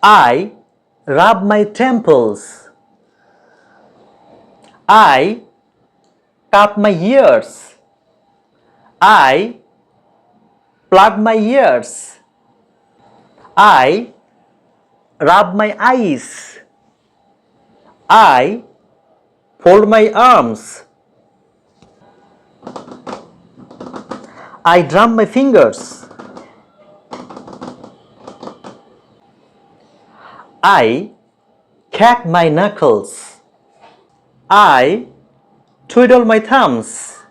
I rub my temples. I tap my ears. I plug my ears. I rub my eyes. I fold my arms. I drum my fingers. I crack my knuckles. I twiddle my thumbs.